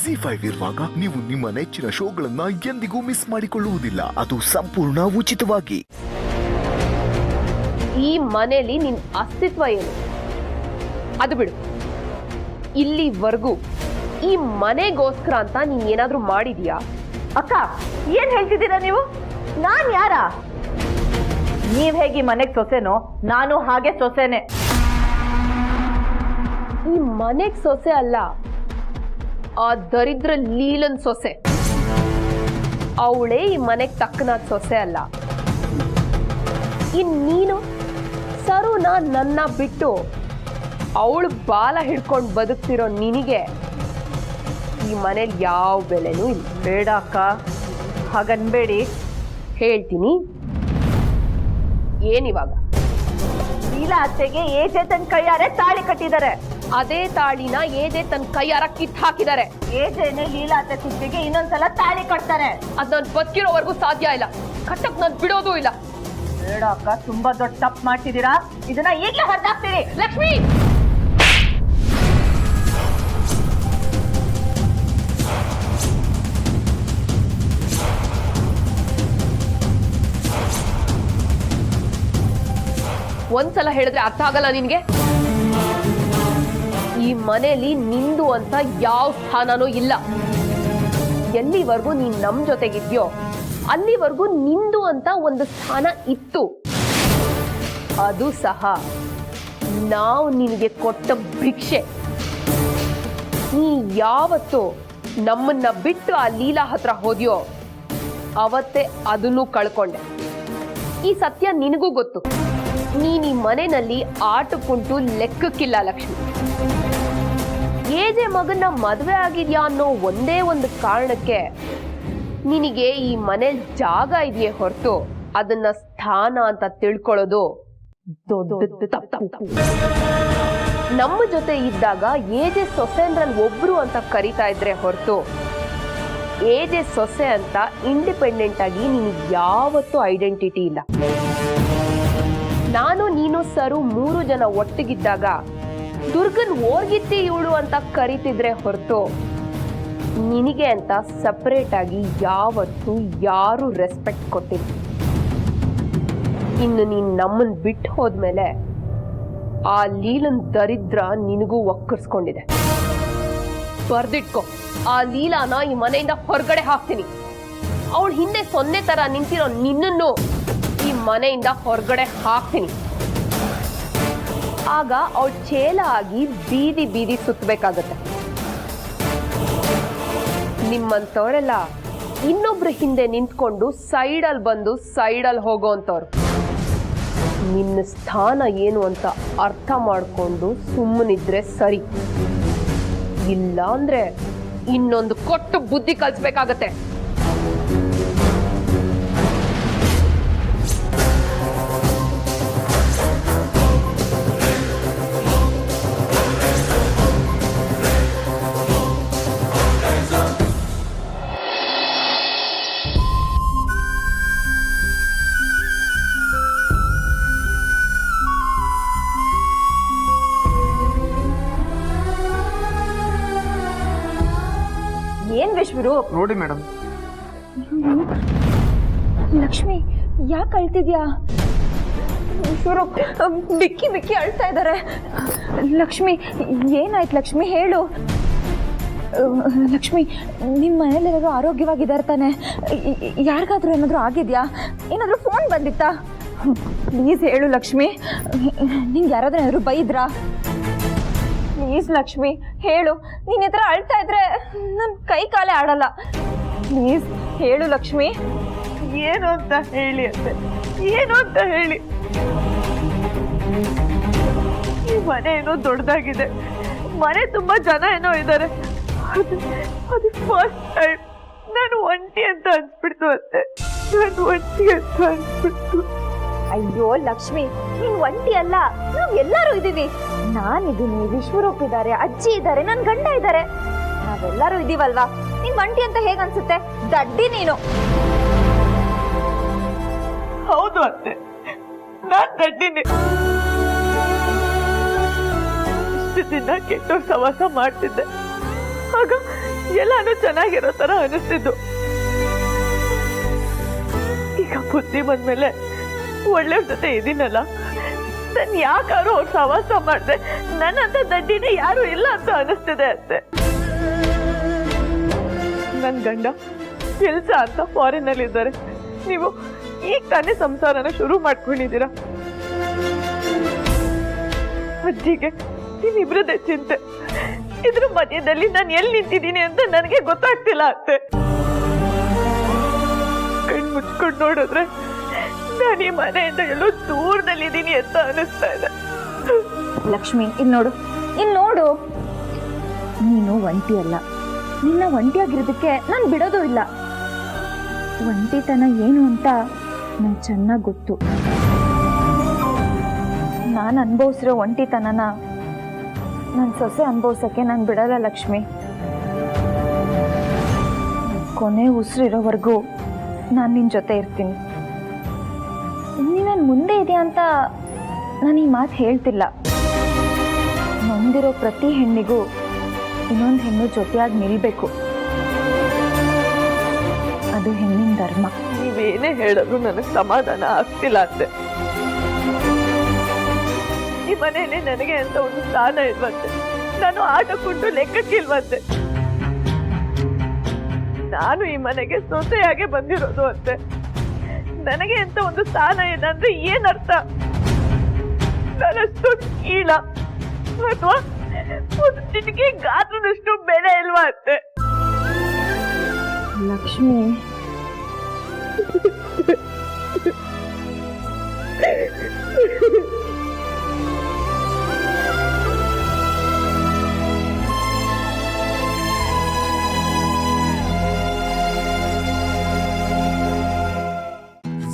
ZEE5 ಇರುವಾಗ ನೀವು ನಿಮ್ಮ ನೆಚ್ಚಿನ ಶೋಗಳನ್ನ ಎಂದಿಗೂ ಮಿಸ್ ಮಾಡಿಕೊಳ್ಳುವುದಿಲ್ಲ. ಅದು ಸಂಪೂರ್ಣ ಉಚಿತವಾಗಿ. ಈ ಮನೆಯಲ್ಲಿ ನಿನ್ ಅಸ್ತಿತ್ವ ಏನು ಅದು ಬಿಡು. ಇಲ್ಲಿವರೆಗೂ ಈ ಮನೆಗೋಸ್ಕರ ಅಂತ ನೀನ್ ಏನಾದ್ರೂ ಮಾಡಿದ್ಯಾ? ಅಕ್ಕ, ಏನ್ ಹೇಳ್ತಿದ್ದೀರಾ ನೀವು? ನಾನ್ ಯಾರ? ನೀವ್ ಹೇಗೆ ಮನೆಗ್ ಸೊಸೆನೋ ನಾನು ಹಾಗೆ ಸೊಸೆನೆ. ಈ ಮನೆಗ್ ಸೊಸೆ ಅಲ್ಲ, ಆ ದರಿದ್ರ ಲೀಲನ್ ಸೊಸೆ. ಅವಳೇ ಈ ಮನೆಗ್ ತಕ್ಕನಾದ ಸೊಸೆ ಅಲ್ಲ. ನೀನು ಸರುನ ನನ್ನ ಬಿಟ್ಟು ಅವಳು ಬಾಲ ಹಿಡ್ಕೊಂಡು ಬದುಕ್ತಿರೋ ನಿನಗೆ ಈ ಮನೇಲಿ ಯಾವ ಬೆಲೆನೂ ಇಲ್ಲ. ಬೇಡ ಅಕ್ಕ, ಹಾಗನ್ಬೇಡಿ. ಹೇಳ್ತೀನಿ. ಏನಿವಾಗ? ಲೀಲಾ ಅತ್ತೆಗೆ ಏಜೆ ತನ್ನ ಕೈಯಾರೆ ತಾಳಿ ಕಟ್ಟಿದ್ದಾರೆ. ಅದೇ ತಾಳಿನ ಏಜೆ ತನ್ನ ಕೈಯಾರ ಕಿತ್ತು ಹಾಕಿದ್ದಾರೆ. ಏಜೆನೆ ಲೀಲಾ ಅತ್ತೆ ಕುತ್ತಿಗೆ ಇನ್ನೊಂದ್ಸಲ ತಾಳಿ ಕಟ್ತಾರೆ. ಅದ್ ನಾನು ಬದುಕಿರೋವರೆಗೂ ಸಾಧ್ಯ ಇಲ್ಲ. ಕಟ್ಟಕ್ ನಾನು ಬಿಡೋದು ಇಲ್ಲ. ಬೇಡ ಅಕ್ಕ, ತುಂಬಾ ದೊಡ್ಡ ತಪ್ಪು ಮಾಡ್ತಿದ್ದೀರಾ. ಇದನ್ನ ಈಗಲೇ ಹೊರದಾಕ್ತೀರಿ. ಲಕ್ಷ್ಮಿ, ಒಂದ್ಸಲ ಹೇಳಿದ್ರೆ ಅರ್ಥ ಆಗಲ್ಲ ನಿನ್ಗೆ? ಈ ಮನೆಯಲ್ಲಿ ನಿಂದು ಅಂತ ಯಾವ ಸ್ಥಾನನೂ ಇಲ್ಲ. ಎಲ್ಲಿವರೆಗೂ ನೀನ್ ನಮ್ ಜೊತೆಗಿದ್ಯೋ ಅಲ್ಲಿವರೆಗೂ ನಿಂದು ಅಂತ ಒಂದು ಸ್ಥಾನ ಇತ್ತು. ಅದು ಸಹ ನಾವು ನಿನಗೆ ಕೊಟ್ಟ ಭಿಕ್ಷೆ. ನೀ ಯಾವತ್ತು ನಮ್ಮನ್ನ ಬಿಟ್ಟು ಆ ಲೀಲಾ ಹತ್ರ ಹೋದ್ಯೋ ಅವತ್ತೇ ಅದನ್ನು ಕಳ್ಕೊಂಡೆ. ಈ ಸತ್ಯ ನಿನಗೂ ಗೊತ್ತು. ನೀನ್ ಈ ಮನೆಯಲ್ಲಿ ಆಟಕ್ಕುಂಟು ಲೆಕ್ಕಕ್ಕಿಲ್ಲ ಲಕ್ಷ್ಮಿ. ಏಜೆ ಮಗನ ಮದುವೆ ಆಗಿದ್ಯಾ ಅನ್ನೋ ಒಂದೇ ಒಂದು ಕಾರಣಕ್ಕೆ ನಿನಗೆ ಈ ಮನೇಲಿ ಜಾಗ ಇದೆಯೇ ಹೊರತು ಅದನ್ನ ಸ್ಥಾನ ಅಂತ ತಿಳ್ಕೊಳ್ಳೋದು ದೊಡ್ಡ ತಪ್ಪು. ನಮ್ಮ ಜೊತೆ ಇದ್ದಾಗ ಏಜೆ ಸೊಸೆ ಅಂದ್ರಲ್ಲಿ ಒಬ್ರು ಅಂತ ಕರಿತಾ ಇದ್ರೆ ಹೊರತು ಏಜೆ ಸೊಸೆ ಅಂತ ಇಂಡಿಪೆಂಡೆಂಟ್ ಆಗಿ ನಿನಗೆ ಯಾವತ್ತೂ ಐಡೆಂಟಿಟಿ ಇಲ್ಲ. ನಾನು ನೀನು ಸರು 3 ಜನ ಒಟ್ಟಿಗಿದ್ದಾಗ ದುರ್ಗನ್ ಓರ್ಗಿತ್ತಿ ಇವಳು ಅಂತ ಕರಿತಿದ್ರೆ ಹೊರತು ನಿನಗೆ ಅಂತ ಸಪರೇಟ್ ಆಗಿ ಯಾವತ್ತೂ ಯಾರು ರೆಸ್ಪೆಕ್ಟ್ ಕೊಟ್ಟಿಲ್ಲ. ಇನ್ನು ನೀನ್ ನಮ್ಮನ್ ಬಿಟ್ಟು ಹೋದ್ಮೇಲೆ ಆ ಲೀಲನ್ ದರಿದ್ರ ನಿನಗೂ ಒಕ್ಕರ್ಸ್ಕೊಂಡಿದೆ. ಬರ್ದಿಟ್ಕೋ, ಆ ಲೀಲಾನ ಈ ಮನೆಯಿಂದ ಹೊರಗಡೆ ಹಾಕ್ತೀನಿ. ಅವಳು ಹಿಂದೆ ಸೊನ್ನೆ ತರ ನಿಂತಿರೋ ನಿನ್ನನ್ನು ಈ ಮನೆಯಿಂದ ಹೊರಗಡೆ ಹಾಕ್ತೀನಿ. ಆಗ ಅವಳು ಚೇಲ ಆಗಿ ಬೀದಿ ಬೀದಿ ಸುತ್ತಬೇಕಾಗತ್ತೆ. ನಿಮ್ಮಂತವರೆಲ್ಲ ಇನ್ನೊಬ್ರ ಹಿಂದೆ ನಿಂತ್ಕೊಂಡು ಸೈಡಲ್ಲಿ ಬಂದು ಸೈಡಲ್ಲಿ ಹೋಗೋವಂಥವ್ರು. ನಿನ್ನ ಸ್ಥಾನ ಏನು ಅಂತ ಅರ್ಥ ಮಾಡಿಕೊಂಡು ಸುಮ್ಮನಿದ್ರೆ ಸರಿ. ಇಲ್ಲ ಅಂದ್ರೆ ಇನ್ನೊಂದು ಕೊಟ್ಟು ಬುದ್ಧಿ ಕಲಿಸ್ಬೇಕಾಗತ್ತೆ. ಏನ್ ವಿಶ್ವರು? ನೋಡಿ ಮೇಡಮ್. ಲಕ್ಷ್ಮಿ, ಯಾಕೆ ಅಳ್ತಿದ್ಯಾ? ವಿಶ್ವರು ಬಿಕ್ಕಿ ಬಿಕ್ಕಿ ಅಳ್ತಾ ಇದ್ದಾರೆ. ಲಕ್ಷ್ಮಿ, ಏನಾಯ್ತು ಲಕ್ಷ್ಮಿ? ಹೇಳು. ಲಕ್ಷ್ಮಿ, ನಿಮ್ಮ ಮನೇಲಿರೋರು ಆರೋಗ್ಯವಾಗಿದ್ದಾರೆ ತಾನೆ? ಯಾರಿಗಾದ್ರೂ ಏನಾದರೂ ಆಗಿದ್ಯಾ? ಏನಾದರೂ ಫೋನ್ ಬಂದಿತ್ತಾ? ಪ್ಲೀಸ್ ಹೇಳು ಲಕ್ಷ್ಮಿ. ನಿಂಗೆ ಯಾರಾದ್ರೂ ಏನಾದರೂ ಬೈದ್ರಾ? ಪ್ಲೀಸ್ ಲಕ್ಷ್ಮಿ ಹೇಳು. ನೀನ್ ಈ ಥರ ಅಳ್ತಾ ಇದ್ರೆ ನನ್ನ ಕೈ ಕಾಲೇ ಆಡಲ್ಲ. ಪ್ಲೀಸ್ ಹೇಳು ಲಕ್ಷ್ಮಿ. ಏನು ಅಂತ ಹೇಳಿ ಅಂತೆ, ಏನು ಅಂತ ಹೇಳಿ. ಈ ಮನೆ ಏನೋ ದೊಡ್ಡದಾಗಿದೆ, ಮನೆ ತುಂಬಾ ಜನ ಏನೋ ಇದ್ದಾರೆ. ಅದು ಫಸ್ಟ್ ಟೈಮ್ ನಾನು ಒಂಟಿ ಅಂತ ಅನ್ಸ್ಬಿಡ್ತು ಅಂತೆ. ನಾನು ಒಂಟಿ ಅಂತ ಅನ್ಸ್ಬಿಡ್ತು. ಅಯ್ಯೋ ಲಕ್ಷ್ಮಿ, ನೀನ್ ಒಂಟಿ ಅಲ್ಲ, ನಾವ್ ಎಲ್ಲರೂ ಇದೀವಿ. ನಾನಿದ್ದೀನಿ, ವಿಶ್ವರೂಪ್ ಇದ್ದಾರೆ, ಅಜ್ಜಿ ಇದ್ದಾರೆ, ನನ್ ಗಂಡ ಇದ್ದಾರೆ. ನಾವೆಲ್ಲರೂ ಇದೀವಲ್ವಾ? ನೀನ್ ಒಂಟಿ ಅಂತ ಹೇಗ್ ಅನ್ಸುತ್ತೆ? ದಡ್ಡಿ ನೀನು. ಹೌದು ಅತ್ತೆ, ನಾನ್ ದಡ್ಡಿನಿ. ಇಷ್ಟು ದಿನ ಕೆಟ್ಟೋರ್ ಸವಾಸ ಮಾಡ್ತಿದ್ದೆ. ಆಗ ಎಲ್ಲಾನು ಚೆನ್ನಾಗಿರೋ ತರ ಅನಿಸ್ತಿದ್ದು. ಈಗ ಬುದ್ಧಿ ಬಂದ್ಮೇಲೆ ಒಳ್ಳೆಯವ್ರ ಜೊತೆ ಇದೀನಲ್ಲ, ನನ್ ಯಾಕಾರು ಅವ್ರ ಸವಾಸ ಮಾಡ್ದೆ, ನನ್ನಂತ ದಡ್ಡಿನೇ ಯಾರು ಇಲ್ಲ ಅಂತ ಅನಿಸ್ತಿದೆ ಅಷ್ಟೆ. ನನ್ ಗಂಡ ಕೆಲ್ಸ ಅಂತ ಫಾರಿನ್ ಅಲ್ಲಿ ಇದ್ದಾರೆ. ನೀವು ಈಗ ತಾನೇ ಸಂಸಾರನ ಶುರು ಮಾಡ್ಕೊಂಡಿದ್ದೀರಾ. ಅಜ್ಜಿಗೆ ನೀವಿಬ್ರದೇ ಚಿಂತೆ. ಇದ್ರ ಮಧ್ಯದಲ್ಲಿ ನಾನು ಎಲ್ಲಿ ನಿಂತಿದ್ದೀನಿ ಅಂತ ನನಗೆ ಗೊತ್ತಾಗ್ತಿಲ್ಲ ಅತ್ತೆ. ಕಣ್ ಮುಚ್ಕೊಂಡು ನೋಡಿದ್ರೆ ನಾನು ಈ ಮನೆಯಿಂದ ಎಲ್ಲೋ ದೂರದಲ್ಲಿದ್ದೀನಿ ಅಂತ ಅನಿಸ್ತಾ ಇದೆ. ಲಕ್ಷ್ಮಿ, ಇಲ್ಲಿ ನೋಡು, ನೀನು ಒಂಟಿ ಅಲ್ಲ. ನಿನ್ನ ಒಂಟಿಯಾಗಿರೋದಕ್ಕೆ ನಾನು ಬಿಡೋದು ಇಲ್ಲ. ಒಂಟಿತನ ಏನು ಅಂತ ನಂಗೆ ಚೆನ್ನಾಗಿ ಗೊತ್ತು. ನಾನು ಅನುಭವಿಸಿರೋ ಒಂಟಿತನನ ನನ್ನ ಸೊಸೆ ಅನುಭವಿಸೋಕ್ಕೆ ನಾನು ಬಿಡಲ್ಲ ಲಕ್ಷ್ಮಿ. ಕೊನೆ ಉಸಿರಿರೋವರೆಗೂ ನಾನು ನಿನ್ನ ಜೊತೆ ಇರ್ತೀನಿ. ನೀನು ನನ್ನ ಮುಂದೆ ಇದೆಯಾ ಅಂತ ನಾನು ಈ ಮಾತು ಹೇಳ್ತಿಲ್ಲ. ನೊಂದಿರೋ ಪ್ರತಿ ಹೆಣ್ಣಿಗೂ ಇನ್ನೊಂದು ಹೆಣ್ಣು ಜೊತೆಯಾಗಿ ನಿಲ್ಬೇಕು. ಅದು ಹೆಣ್ಣಿನ ಧರ್ಮ. ನೀವೇನೇ ಹೇಳಿದ್ರು ನನಗೆ ಸಮಾಧಾನ ಆಗ್ತಿಲ್ಲ ಅಂತೆ. ಈ ಮನೆಯಲ್ಲಿ ನನಗೆ ಅಂತ ಒಂದು ಸ್ಥಾನ ಇಲ್ವಂತೆ. ನಾನು ಆಟಕ್ಕುಂಟು ಲೆಕ್ಕಕ್ಕಿಲ್ವಂತೆ. ನಾನು ಈ ಮನೆಗೆ ಸೊಸೆಯಾಗೆ ಬಂದಿರೋದು ಅಂತೆ. ನನಗೆ ಅಂತ ಒಂದು ಸ್ಥಾನ ಇದೆ ಅಂದ್ರೆ ಏನರ್ಥ? ನಾನಷ್ಟು ಕೀಳ ಅಥವಾ ಒಂದು ಚಿಟಿಕೆ ಗಾತ್ರದಷ್ಟು ಬೆಲೆ ಇಲ್ವಾ ಅಂತೆ? ಲಕ್ಷ್ಮಿ,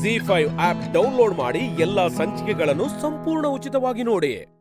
ZEE5 ಆಪ್ ಡೌನ್ಲೋಡ್ ಮಾಡಿ ಎಲ್ಲಾ ಸಂಚಿಕೆಗಳನ್ನು ಸಂಪೂರ್ಣ ಉಚಿತವಾಗಿ ನೋಡಿ.